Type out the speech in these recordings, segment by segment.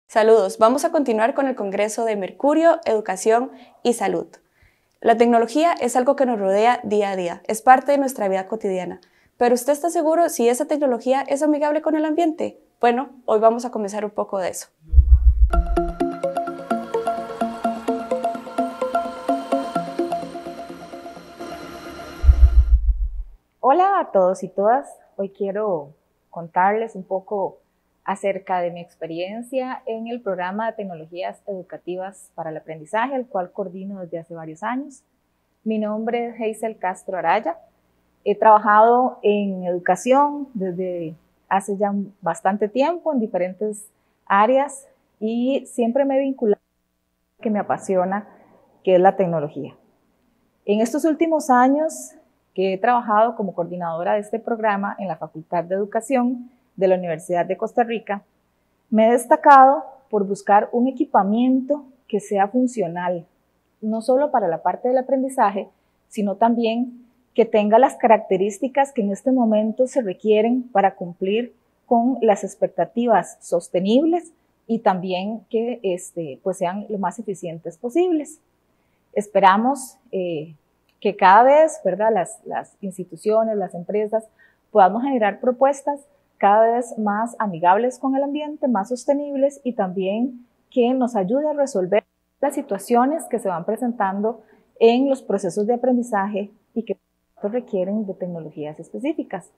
Saludos, vamos a continuar con el Congreso de Mercurio, Educación y Salud. La tecnología es algo que nos rodea día a día, es parte de nuestra vida cotidiana. Pero ¿usted está seguro si esa tecnología es amigable con el ambiente? Bueno, hoy vamos a comenzar un poco de eso. Hola a todos y todas, hoy quiero contarles un poco acerca de mi experiencia en el programa de tecnologías educativas para el aprendizaje, el cual coordino desde hace varios años. Mi nombre es Hazel Castro Araya, he trabajado en educación desde hace ya bastante tiempo en diferentes áreas y siempre me he vinculado a lo que me apasiona, que es la tecnología. En estos últimos años que he trabajado como coordinadora de este programa en la Facultad de Educación de la Universidad de Costa Rica, me he destacado por buscar un equipamiento que sea funcional, no solo para la parte del aprendizaje, sino también que tenga las características que en este momento se requieren para cumplir con las expectativas sostenibles y también que pues sean lo más eficientes posibles. Esperamos que cada vez, ¿verdad?, las instituciones, las empresas, podamos generar propuestas cada vez más amigables con el ambiente, más sostenibles y también que nos ayude a resolver las situaciones que se van presentando en los procesos de aprendizaje y que requieren de tecnologías específicas.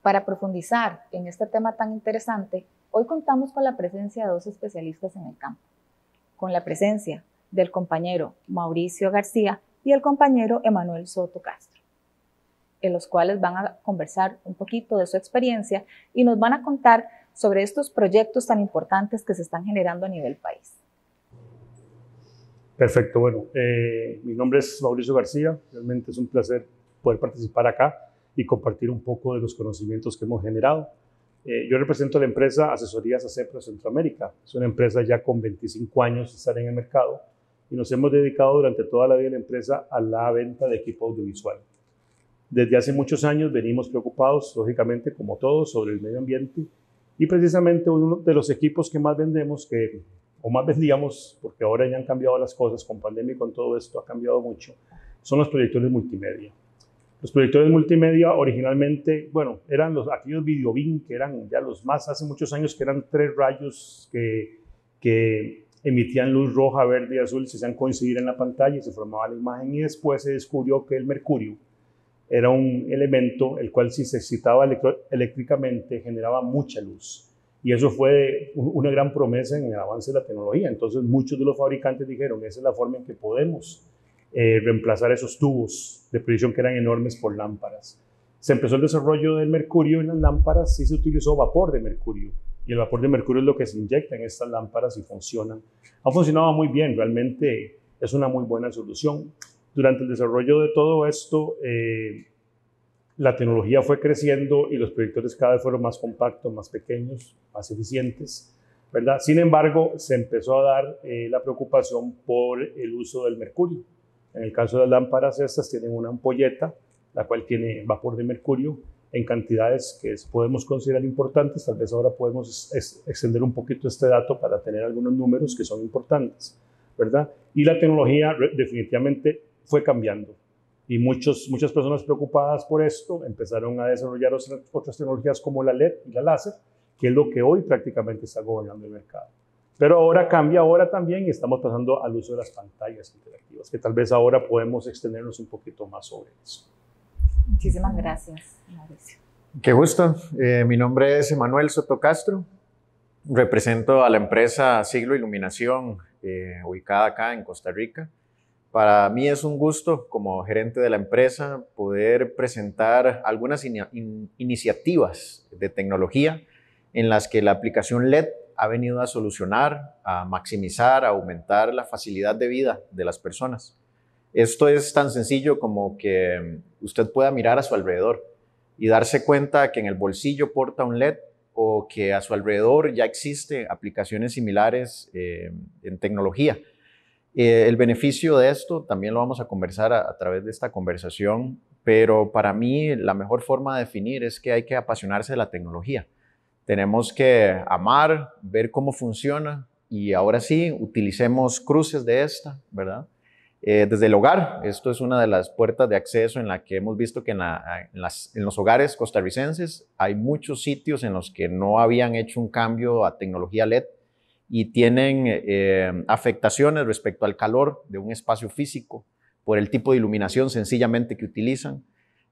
Para profundizar en este tema tan interesante, hoy contamos con la presencia de dos especialistas en el campo, con la presencia del compañero Mauricio García y el compañero Emanuel Soto Castro, en los cuales van a conversar un poquito de su experiencia y nos van a contar sobre estos proyectos tan importantes que se están generando a nivel país. Perfecto, bueno, mi nombre es Mauricio García, realmente es un placer poder participar acá y compartir un poco de los conocimientos que hemos generado. Yo represento a la empresa Asesorías ACEPRO Centroamérica, es una empresa ya con 25 años de estar en el mercado y nos hemos dedicado durante toda la vida de la empresa a la venta de equipo audiovisual. Desde hace muchos años venimos preocupados, lógicamente, como todos, sobre el medio ambiente y precisamente uno de los equipos que más vendemos, o más vendíamos, porque ahora ya han cambiado las cosas, con pandemia y con todo esto ha cambiado mucho, son los proyectores multimedia. Los proyectores multimedia originalmente, bueno, eran aquellos videobeam que eran ya los más hace muchos años, que eran 3 rayos que emitían luz roja, verde y azul, se hacían coincidir en la pantalla y se formaba la imagen, y después se descubrió que el mercurio era un elemento el cual, si se excitaba eléctricamente, generaba mucha luz. Y eso fue una gran promesa en el avance de la tecnología. Entonces muchos de los fabricantes dijeron, esa es la forma en que podemos reemplazar esos tubos de presión que eran enormes por lámparas. Se empezó el desarrollo del mercurio en las lámparas y se utilizó vapor de mercurio. Y el vapor de mercurio es lo que se inyecta en estas lámparas y funcionan. Ha funcionado muy bien, realmente es una muy buena solución. Durante el desarrollo de todo esto, la tecnología fue creciendo y los proyectores cada vez fueron más compactos, más pequeños, más eficientes, ¿verdad? Sin embargo, se empezó a dar la preocupación por el uso del mercurio. En el caso de las lámparas, estas tienen una ampolleta, la cual tiene vapor de mercurio en cantidades que podemos considerar importantes. Tal vez ahora podemos extender un poquito este dato para tener algunos números que son importantes, ¿verdad? Y la tecnología definitivamente fue cambiando. Y muchas personas preocupadas por esto empezaron a desarrollar otras tecnologías como la LED y la láser, que es lo que hoy prácticamente está gobernando el mercado. Pero ahora cambia, ahora también estamos pasando al uso de las pantallas interactivas, que tal vez ahora podemos extendernos un poquito más sobre eso. Muchísimas gracias, Mauricio. Qué gusto. Mi nombre es Emanuel Soto Castro. Represento a la empresa Siglo Iluminación, ubicada acá en Costa Rica. Para mí es un gusto, como gerente de la empresa, poder presentar algunas iniciativas de tecnología en las que la aplicación LED ha venido a solucionar, a maximizar, a aumentar la facilidad de vida de las personas. Esto es tan sencillo como que usted pueda mirar a su alrededor y darse cuenta que en el bolsillo porta un LED o que a su alrededor ya existen aplicaciones similares en tecnología. El beneficio de esto también lo vamos a conversar a través de esta conversación, pero para mí la mejor forma de definir es que hay que apasionarse de la tecnología. Tenemos que amar, ver cómo funciona y ahora sí, utilicemos cruces de esta, ¿verdad? Desde el hogar, esto es una de las puertas de acceso en la que hemos visto que en los hogares costarricenses hay muchos sitios en los que no habían hecho un cambio a tecnología LED y tienen afectaciones respecto al calor de un espacio físico por el tipo de iluminación sencillamente que utilizan.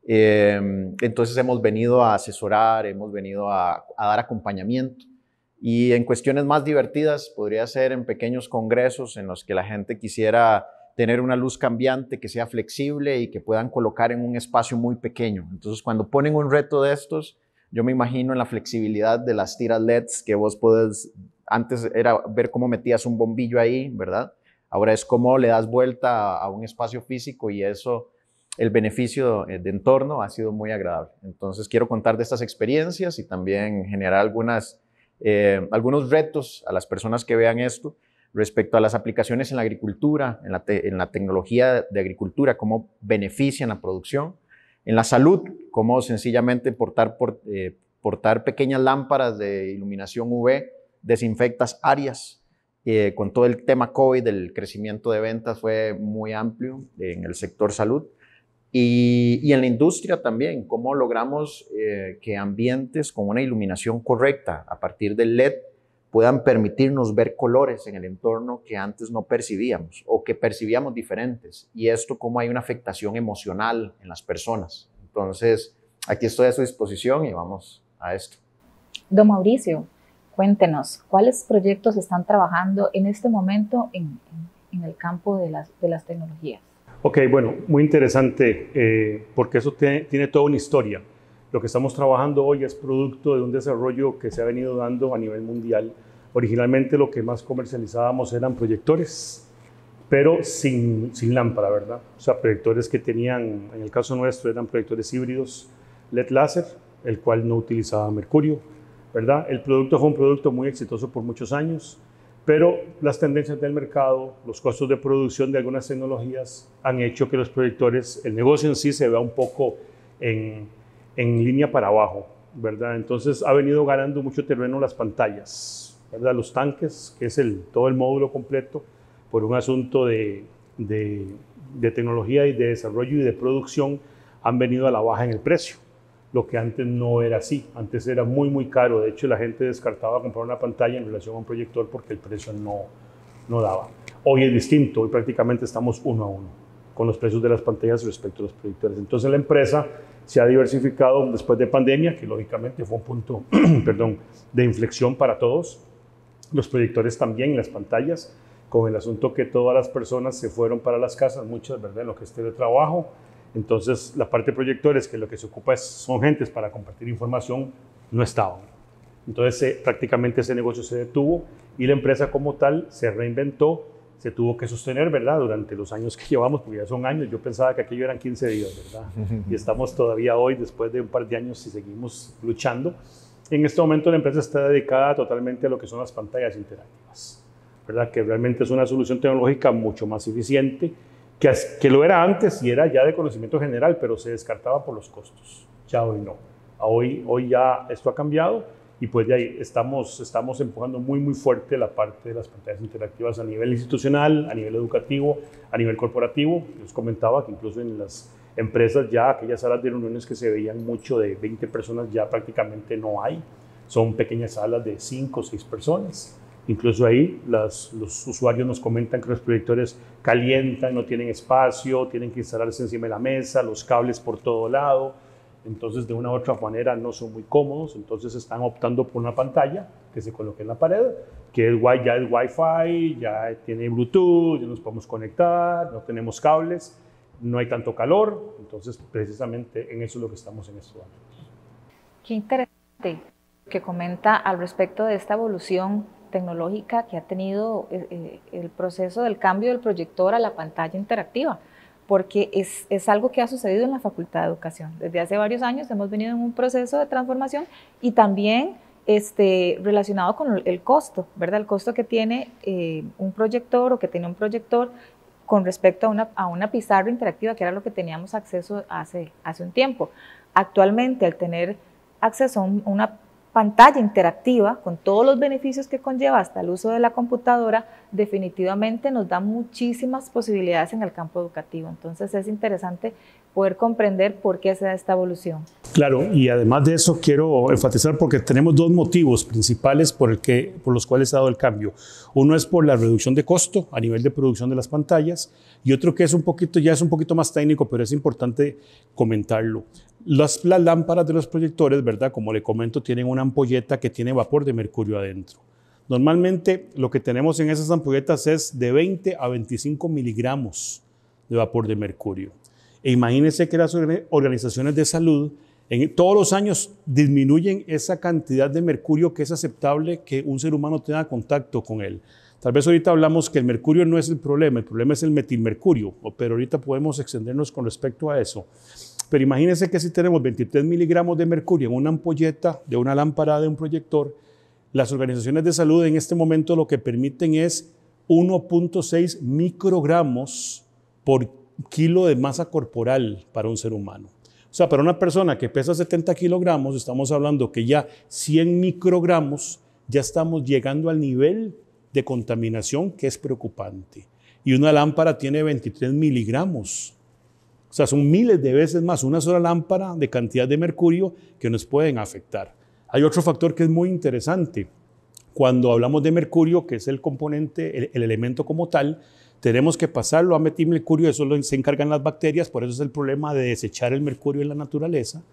Entonces hemos venido a asesorar, hemos venido a dar acompañamiento. Y en cuestiones más divertidas podría ser en pequeños congresos en los que la gente quisiera tener una luz cambiante que sea flexible y que puedan colocar en un espacio muy pequeño. Entonces, cuando ponen un reto de estos, yo me imagino en la flexibilidad de las tiras LEDs que vos puedes, antes era ver cómo metías un bombillo ahí, ¿verdad? Ahora es cómo le das vuelta a un espacio físico y eso, el beneficio de entorno ha sido muy agradable. Entonces, quiero contar de estas experiencias y también generar algunos retos a las personas que vean esto respecto a las aplicaciones en la agricultura, en la tecnología de agricultura, cómo benefician la producción, en la salud, cómo sencillamente portar pequeñas lámparas de iluminación UV desinfectas áreas. Con todo el tema COVID, el crecimiento de ventas fue muy amplio en el sector salud. Y en la industria también, cómo logramos que ambientes con una iluminación correcta a partir del LED puedan permitirnos ver colores en el entorno que antes no percibíamos o que percibíamos diferentes. Y esto cómo hay una afectación emocional en las personas. Entonces, aquí estoy a su disposición y vamos a esto. Don Mauricio, cuéntenos, ¿cuáles proyectos están trabajando en este momento en el campo de las tecnologías? Ok, bueno, muy interesante porque eso tiene toda una historia. Lo que estamos trabajando hoy es producto de un desarrollo que se ha venido dando a nivel mundial. Originalmente lo que más comercializábamos eran proyectores, pero sin lámpara, ¿verdad? O sea, proyectores que tenían, en el caso nuestro, eran proyectores híbridos LED láser, el cual no utilizaba mercurio, ¿verdad? El producto fue un producto muy exitoso por muchos años, pero las tendencias del mercado, los costos de producción de algunas tecnologías han hecho que los proyectores, el negocio en sí se vea un poco en línea para abajo, ¿verdad? Entonces ha venido ganando mucho terreno las pantallas, ¿verdad? Los tanques, que es todo el módulo completo, por un asunto de tecnología y de desarrollo y de producción, han venido a la baja en el precio, lo que antes no era así. Antes era muy, muy caro. De hecho, la gente descartaba comprar una pantalla en relación a un proyector porque el precio no daba. Hoy es distinto, hoy prácticamente estamos uno a uno con los precios de las pantallas respecto a los proyectores. Entonces la empresa se ha diversificado después de pandemia, que lógicamente fue un punto de inflexión para todos. Los proyectores también, las pantallas, con el asunto que todas las personas se fueron para las casas, muchas, ¿verdad?, en lo que es teletrabajo. Entonces la parte de proyectores, que lo que se ocupa son gentes para compartir información, no estaban. Entonces prácticamente ese negocio se detuvo y la empresa como tal se reinventó, se tuvo que sostener, ¿verdad?, durante los años que llevamos, porque ya son años. Yo pensaba que aquello eran 15 días, ¿verdad? Y estamos todavía hoy, después de un par de años, y seguimos luchando. En este momento la empresa está dedicada totalmente a lo que son las pantallas interactivas, ¿verdad?, que realmente es una solución tecnológica mucho más eficiente que lo era antes y era ya de conocimiento general, pero se descartaba por los costos. Ya hoy no. Hoy ya esto ha cambiado y pues de ahí estamos empujando muy, muy fuerte la parte de las pantallas interactivas a nivel institucional, a nivel educativo, a nivel corporativo. Les comentaba que incluso en las empresas ya aquellas salas de reuniones que se veían mucho de 20 personas ya prácticamente no hay. Son pequeñas salas de 5 o 6 personas. Incluso ahí los usuarios nos comentan que los proyectores calientan, no tienen espacio, tienen que instalarse encima de la mesa, los cables por todo lado. Entonces de una u otra manera no son muy cómodos, entonces están optando por una pantalla que se coloque en la pared, que ya es Wi-Fi, ya tiene Bluetooth, ya nos podemos conectar, no tenemos cables, no hay tanto calor. Entonces precisamente en eso es lo que estamos en estos momentos. Qué interesante que comenta al respecto de esta evolución tecnológica que ha tenido el proceso del cambio del proyector a la pantalla interactiva, porque es algo que ha sucedido en la Facultad de Educación. Desde hace varios años hemos venido en un proceso de transformación y también relacionado con el costo, ¿verdad? El costo que tiene un proyector o que tiene un proyector con respecto a una pizarra interactiva, que era lo que teníamos acceso hace un tiempo. Actualmente, al tener acceso a una pantalla interactiva con todos los beneficios que conlleva hasta el uso de la computadora, definitivamente nos da muchísimas posibilidades en el campo educativo. Entonces es interesante poder comprender por qué se da esta evolución. Claro, y además de eso quiero enfatizar porque tenemos dos motivos principales por los cuales se ha dado el cambio. Uno es por la reducción de costo a nivel de producción de las pantallas y otro que es un poquito más técnico, pero es importante comentarlo. Las lámparas de los proyectores, ¿verdad? Como le comento, tienen una ampolleta que tiene vapor de mercurio adentro. Normalmente lo que tenemos en esas ampolletas es de 20 a 25 miligramos de vapor de mercurio. E imagínense que las organizaciones de salud todos los años disminuyen esa cantidad de mercurio que es aceptable que un ser humano tenga contacto con él. Tal vez ahorita hablamos que el mercurio no es el problema es el metilmercurio, pero ahorita podemos extendernos con respecto a eso. Pero imagínense que si tenemos 23 miligramos de mercurio en una ampolleta de una lámpara de un proyector, las organizaciones de salud en este momento lo que permiten es 1.6 microgramos por kilo de masa corporal para un ser humano. O sea, para una persona que pesa 70 kilogramos, estamos hablando que ya 100 microgramos, ya estamos llegando al nivel de contaminación que es preocupante. Y una lámpara tiene 23 miligramos. O sea, son miles de veces más una sola lámpara de cantidad de mercurio que nos pueden afectar. Hay otro factor que es muy interesante. Cuando hablamos de mercurio, que es el componente, el elemento como tal, tenemos que pasarlo a metilmercurio, eso se encargan las bacterias, por eso es el problema de desechar el mercurio en la naturaleza.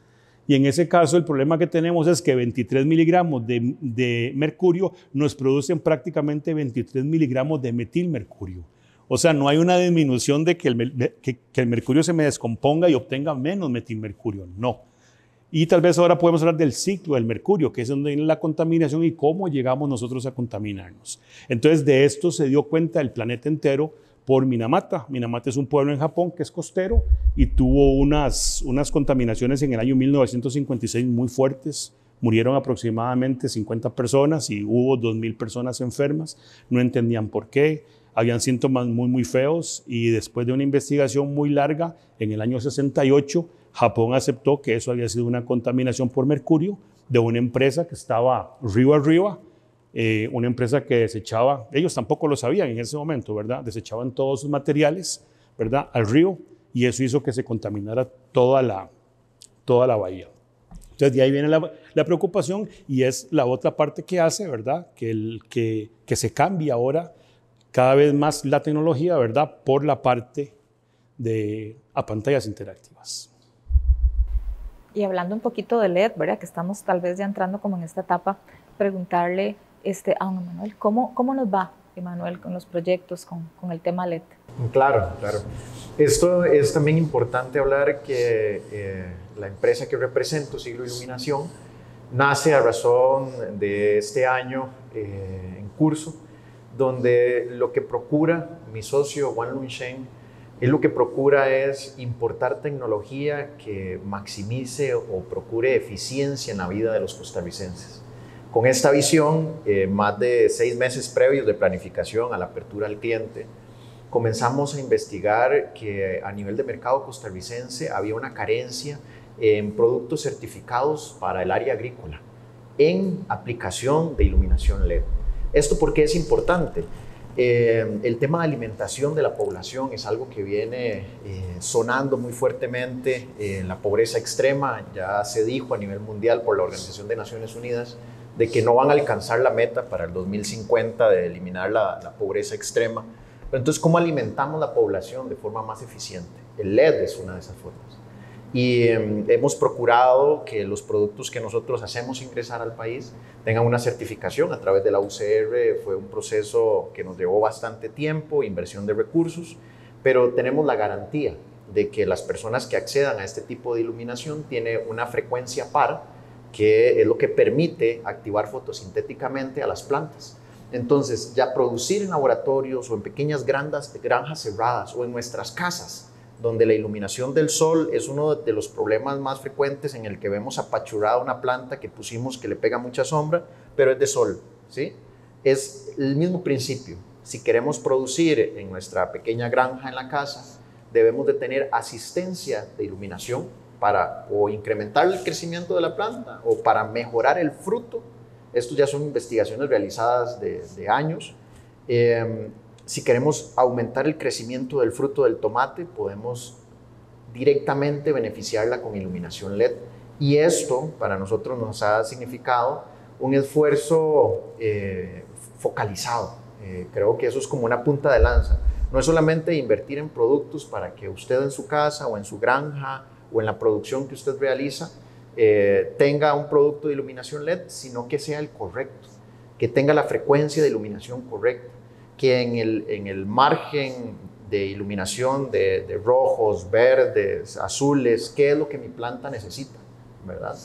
Y en ese caso el problema que tenemos es que 23 miligramos de mercurio nos producen prácticamente 23 miligramos de metilmercurio. O sea, no hay una disminución de que el mercurio se me descomponga y obtenga menos metilmercurio, no. Y tal vez ahora podemos hablar del ciclo del mercurio, que es donde viene la contaminación y cómo llegamos nosotros a contaminarnos. Entonces, de esto se dio cuenta el planeta entero por Minamata. Minamata es un pueblo en Japón que es costero y tuvo unas contaminaciones en el año 1956 muy fuertes. Murieron aproximadamente 50 personas y hubo 2.000 personas enfermas. No entendían por qué. Habían síntomas muy feos y después de una investigación muy larga, en el año 68, Japón aceptó que eso había sido una contaminación por mercurio de una empresa que estaba río arriba, una empresa que desechaba, ellos tampoco lo sabían en ese momento, ¿verdad? Desechaban todos sus materiales, ¿verdad? Al río y eso hizo que se contaminara toda la bahía. Entonces de ahí viene la preocupación y es la otra parte que hace, ¿verdad? Que se cambie ahora cada vez más la tecnología, ¿verdad? Por la parte a pantallas interactivas. Y hablando un poquito de LED, ¿verdad? Que estamos tal vez ya entrando como en esta etapa, preguntarle a don Emanuel, ¿cómo nos va, Emanuel, con los proyectos, con el tema LED? Claro. Esto es también importante hablar que la empresa que represento, Siglo Iluminación, nace a razón de este año en curso, donde lo que procura mi socio Juan Lunchen, él lo que procura es importar tecnología que maximice o procure eficiencia en la vida de los costarricenses. Con esta visión, más de 6 meses previos de planificación a la apertura al cliente, comenzamos a investigar que a nivel de mercado costarricense había una carencia en productos certificados para el área agrícola, en aplicación de iluminación LED. ¿Esto por qué es importante? El tema de alimentación de la población es algo que viene sonando muy fuertemente en la pobreza extrema. Ya se dijo a nivel mundial por la Organización de Naciones Unidas de que no van a alcanzar la meta para el 2050 de eliminar la pobreza extrema. Pero entonces, ¿cómo alimentamos la población de forma más eficiente? El LED es una de esas formas. Y hemos procurado que los productos que nosotros hacemos ingresar al país tengan una certificación a través de la UCR. Fue un proceso que nos llevó bastante tiempo, inversión de recursos, pero tenemos la garantía de que las personas que accedan a este tipo de iluminación tienen una frecuencia par, que es lo que permite activar fotosintéticamente a las plantas. Entonces, ya producir en laboratorios o en pequeñas granjas cerradas o en nuestras casas donde la iluminación del sol es uno de los problemas más frecuentes en el que vemos apachurrada una planta que pusimos que le pega mucha sombra, pero es de sol, ¿sí? Es el mismo principio. Si queremos producir en nuestra pequeña granja en la casa, debemos de tener asistencia de iluminación para o incrementar el crecimiento de la planta o para mejorar el fruto. Estos ya son investigaciones realizadas de años. Si queremos aumentar el crecimiento del fruto del tomate, podemos directamente beneficiarla con iluminación LED. Y esto para nosotros nos ha significado un esfuerzo focalizado. Creo que eso es como una punta de lanza. No es solamente invertir en productos para que usted en su casa o en su granja o en la producción que usted realiza tenga un producto de iluminación LED, sino que sea el correcto, que tenga la frecuencia de iluminación correcta, que en el margen de iluminación de rojos, verdes, azules, qué es lo que mi planta necesita, ¿verdad?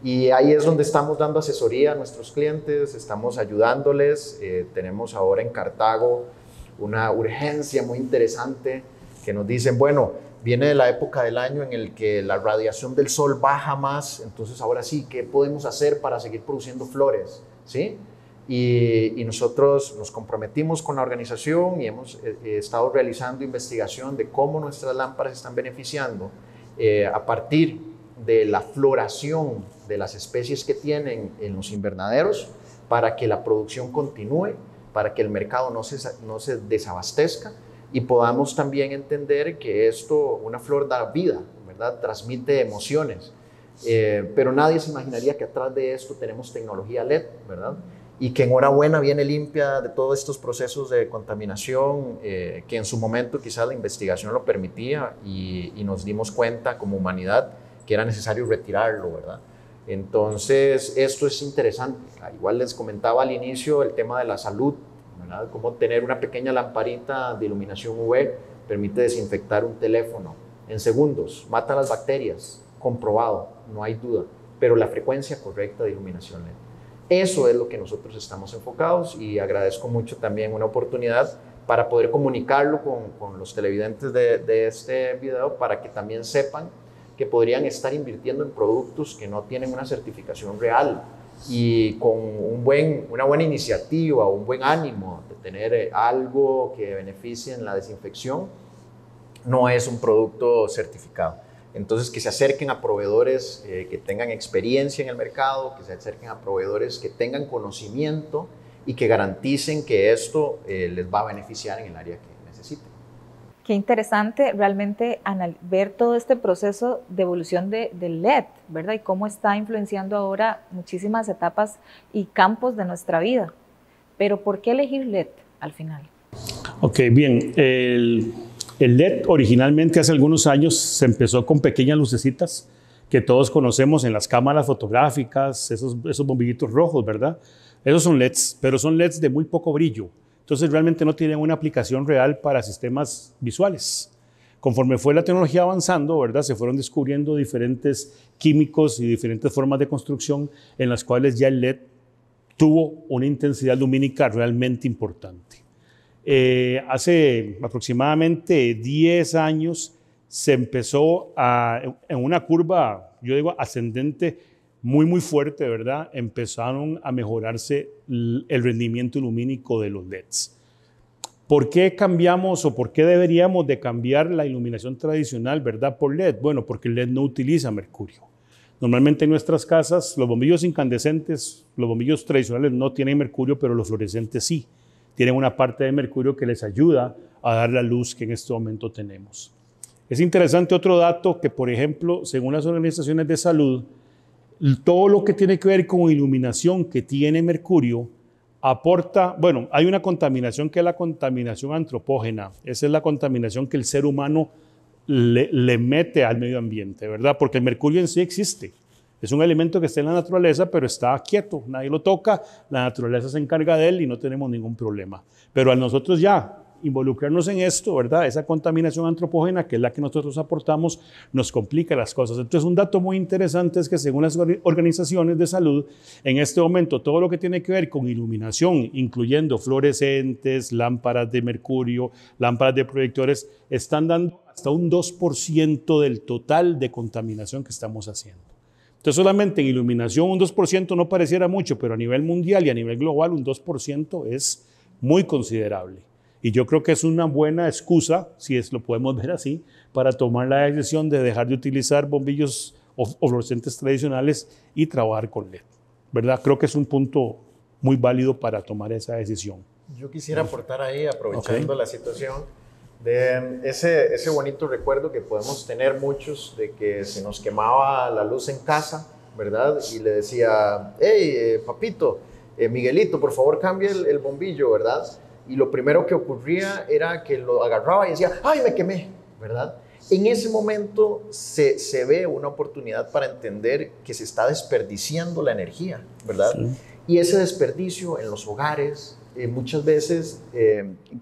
Y ahí es donde estamos dando asesoría a nuestros clientes, estamos ayudándoles. Tenemos ahora en Cartago una urgencia muy interesante que nos dicen, bueno, viene la época del año en el que la radiación del sol baja más, entonces ahora sí, ¿qué podemos hacer para seguir produciendo flores? ¿Sí? Y nosotros nos comprometimos con la organización y hemos estado realizando investigación de cómo nuestras lámparas están beneficiando a partir de la floración de las especies que tienen en los invernaderos para que la producción continúe, para que el mercado no se desabastezca y podamos también entender que esto, una flor da vida, ¿verdad? Transmite emociones, pero nadie se imaginaría que atrás de esto tenemos tecnología LED, ¿verdad? Y que enhorabuena viene limpia de todos estos procesos de contaminación que en su momento quizás la investigación lo permitía y nos dimos cuenta como humanidad que era necesario retirarlo, ¿verdad? Entonces, esto es interesante. Igual les comentaba al inicio el tema de la salud, ¿verdad? Cómo tener una pequeña lamparita de iluminación UV permite desinfectar un teléfono en segundos, mata las bacterias, comprobado, no hay duda, pero la frecuencia correcta de iluminación LED. Eso es lo que nosotros estamos enfocados y agradezco mucho también una oportunidad para poder comunicarlo con los televidentes de este video para que también sepan que podrían estar invirtiendo en productos que no tienen una certificación real y con una buena iniciativa, un buen ánimo de tener algo que beneficie en la desinfección, no es un producto certificado. Entonces, que se acerquen a proveedores que tengan experiencia en el mercado, que se acerquen a proveedores que tengan conocimiento y que garanticen que esto les va a beneficiar en el área que necesiten. Qué interesante realmente ver todo este proceso de evolución del LED, ¿verdad? Y cómo está influenciando ahora muchísimas etapas y campos de nuestra vida. Pero ¿por qué elegir LED al final? Ok, bien. El LED originalmente hace algunos años se empezó con pequeñas lucecitas que todos conocemos en las cámaras fotográficas, esos bombillitos rojos, ¿verdad? Esos son LEDs, pero son LEDs de muy poco brillo. Entonces realmente no tienen una aplicación real para sistemas visuales. Conforme fue la tecnología avanzando, ¿verdad? Se fueron descubriendo diferentes químicos y diferentes formas de construcción en las cuales ya el LED tuvo una intensidad lumínica realmente importante. Hace aproximadamente 10 años se empezó en una curva, yo digo, ascendente muy fuerte, ¿verdad? Empezaron a mejorarse el rendimiento lumínico de los LEDs. ¿Por qué cambiamos o por qué deberíamos de cambiar la iluminación tradicional, ¿verdad? Por LED. Bueno, porque el LED no utiliza mercurio. Normalmente en nuestras casas los bombillos incandescentes, los bombillos tradicionales no tienen mercurio, pero los fluorescentes sí. Tienen una parte de mercurio que les ayuda a dar la luz que en este momento tenemos. Es interesante otro dato que, por ejemplo, según las organizaciones de salud, todo lo que tiene que ver con iluminación que tiene mercurio aporta, bueno, hay una contaminación que es la contaminación antropógena. Esa es la contaminación que el ser humano le mete al medio ambiente, ¿verdad? Porque el mercurio en sí existe. Es un elemento que está en la naturaleza, pero está quieto, nadie lo toca, la naturaleza se encarga de él y no tenemos ningún problema. Pero a nosotros ya involucrarnos en esto, ¿verdad? Esa contaminación antropógena, que es la que nosotros aportamos, nos complica las cosas. Entonces, un dato muy interesante es que según las organizaciones de salud, en este momento todo lo que tiene que ver con iluminación, incluyendo fluorescentes, lámparas de mercurio, lámparas de proyectores, están dando hasta un 2% del total de contaminación que estamos haciendo. Entonces, solamente en iluminación un 2% no pareciera mucho, pero a nivel mundial y a nivel global un 2% es muy considerable. Y yo creo que es una buena excusa, si lo podemos ver así, para tomar la decisión de dejar de utilizar bombillos o fluorescentes tradicionales y trabajar con LED, ¿verdad? Creo que es un punto muy válido para tomar esa decisión. Yo quisiera aportar ahí, aprovechando la situación, de ese bonito recuerdo que podemos tener muchos de que se nos quemaba la luz en casa, ¿verdad? Y le decía, hey, papito, Miguelito, por favor cambie el bombillo, ¿verdad? Y lo primero que ocurría era que lo agarraba y decía, ¡ay, me quemé! ¿Verdad? En ese momento se ve una oportunidad para entender que se está desperdiciando la energía, ¿verdad? Sí. Y ese desperdicio en los hogares, muchas veces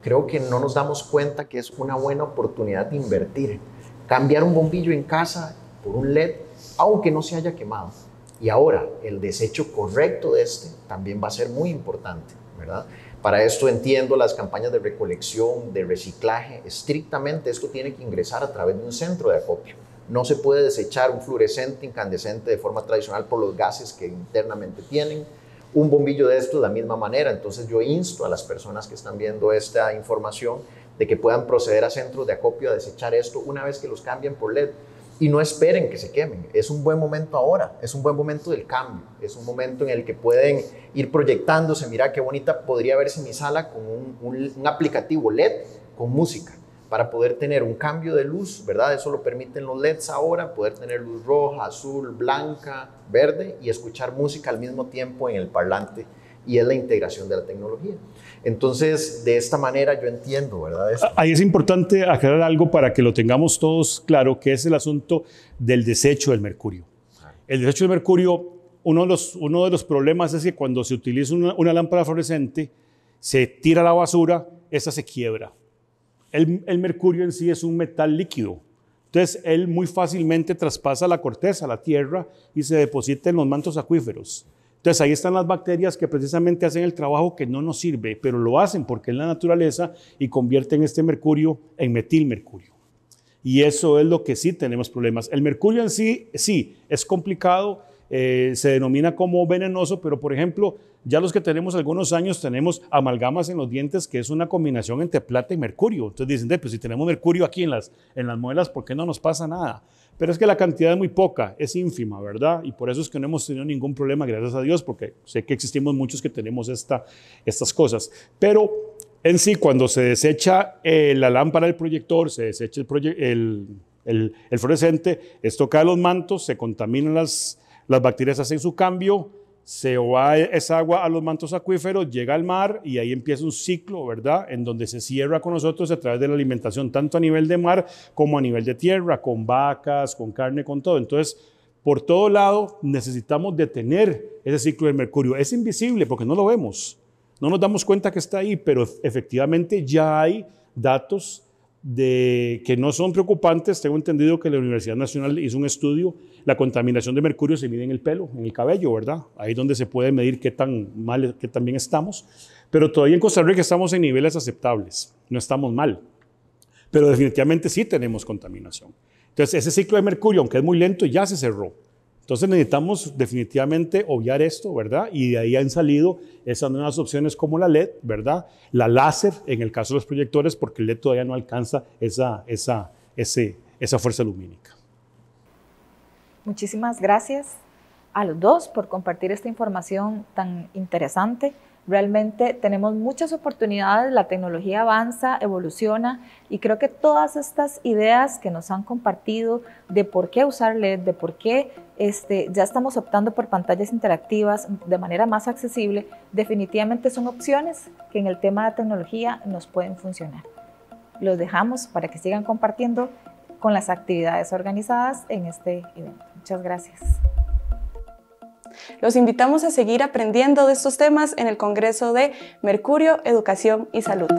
creo que no nos damos cuenta que es una buena oportunidad de invertir. Cambiar un bombillo en casa por un LED, aunque no se haya quemado. Y ahora, el desecho correcto de este también va a ser muy importante, ¿verdad? Para esto entiendo las campañas de recolección, de reciclaje. Estrictamente esto tiene que ingresar a través de un centro de acopio. No se puede desechar un fluorescente incandescente de forma tradicional por los gases que internamente tienen. Un bombillo de esto de la misma manera. Entonces yo insto a las personas que están viendo esta información de que puedan proceder a centros de acopio a desechar esto una vez que los cambien por LED. Y no esperen que se quemen. Es un buen momento ahora, es un buen momento del cambio, es un momento en el que pueden ir proyectándose. Mira qué bonita podría verse mi sala con un aplicativo LED con música para poder tener un cambio de luz, ¿verdad? Eso lo permiten los LEDs ahora, poder tener luz roja, azul, blanca, verde y escuchar música al mismo tiempo en el parlante, y es la integración de la tecnología. Entonces, de esta manera yo entiendo, ¿verdad? Esto. Ahí es importante aclarar algo para que lo tengamos todos claro, que es el asunto del desecho del mercurio. El desecho del mercurio, uno de los problemas es que cuando se utiliza una lámpara fluorescente, se tira a la basura, esa se quiebra. El mercurio en sí es un metal líquido. Entonces, él muy fácilmente traspasa la corteza, la tierra, y se deposita en los mantos acuíferos. Entonces, ahí están las bacterias que precisamente hacen el trabajo que no nos sirve, pero lo hacen porque es la naturaleza y convierten este mercurio en metilmercurio. Y eso es lo que sí tenemos problemas. El mercurio en sí, sí, es complicado, se denomina como venenoso, pero por ejemplo, ya los que tenemos algunos años tenemos amalgamas en los dientes, que es una combinación entre plata y mercurio. Entonces dicen, pues si tenemos mercurio aquí en las muelas, ¿por qué no nos pasa nada? Pero es que la cantidad es muy poca, es ínfima, ¿verdad? Y por eso es que no hemos tenido ningún problema, gracias a Dios, porque sé que existimos muchos que tenemos estas cosas. Pero en sí, cuando se desecha la lámpara del proyector, se desecha el fluorescente, esto cae a los mantos, se contaminan las bacterias, hacen su cambio, se va esa agua a los mantos acuíferos, llega al mar y ahí empieza un ciclo, ¿verdad? En donde se cierra con nosotros a través de la alimentación, tanto a nivel de mar como a nivel de tierra, con vacas, con carne, con todo. Entonces, por todo lado necesitamos detener ese ciclo del mercurio. Es invisible porque no lo vemos, no nos damos cuenta que está ahí, pero efectivamente ya hay datos que no son preocupantes. Tengo entendido que la Universidad Nacional hizo un estudio. La contaminación de mercurio se mide en el pelo, en el cabello, ¿verdad? Ahí es donde se puede medir qué tan mal, qué tan bien estamos. Pero todavía en Costa Rica estamos en niveles aceptables, no estamos mal. Pero definitivamente sí tenemos contaminación. Entonces ese ciclo de mercurio, aunque es muy lento, ya se cerró. Entonces necesitamos definitivamente obviar esto, ¿verdad? Y de ahí han salido esas nuevas opciones como la LED, ¿verdad? La láser, en el caso de los proyectores, porque el LED todavía no alcanza esa fuerza lumínica. Muchísimas gracias a los dos por compartir esta información tan interesante. Realmente tenemos muchas oportunidades, la tecnología avanza, evoluciona y creo que todas estas ideas que nos han compartido de por qué usar LED, de por qué ya estamos optando por pantallas interactivas de manera más accesible, definitivamente son opciones que en el tema de tecnología nos pueden funcionar. Los dejamos para que sigan compartiendo con las actividades organizadas en este evento. Muchas gracias. Los invitamos a seguir aprendiendo de estos temas en el Congreso de Mercurio, Educación y Salud.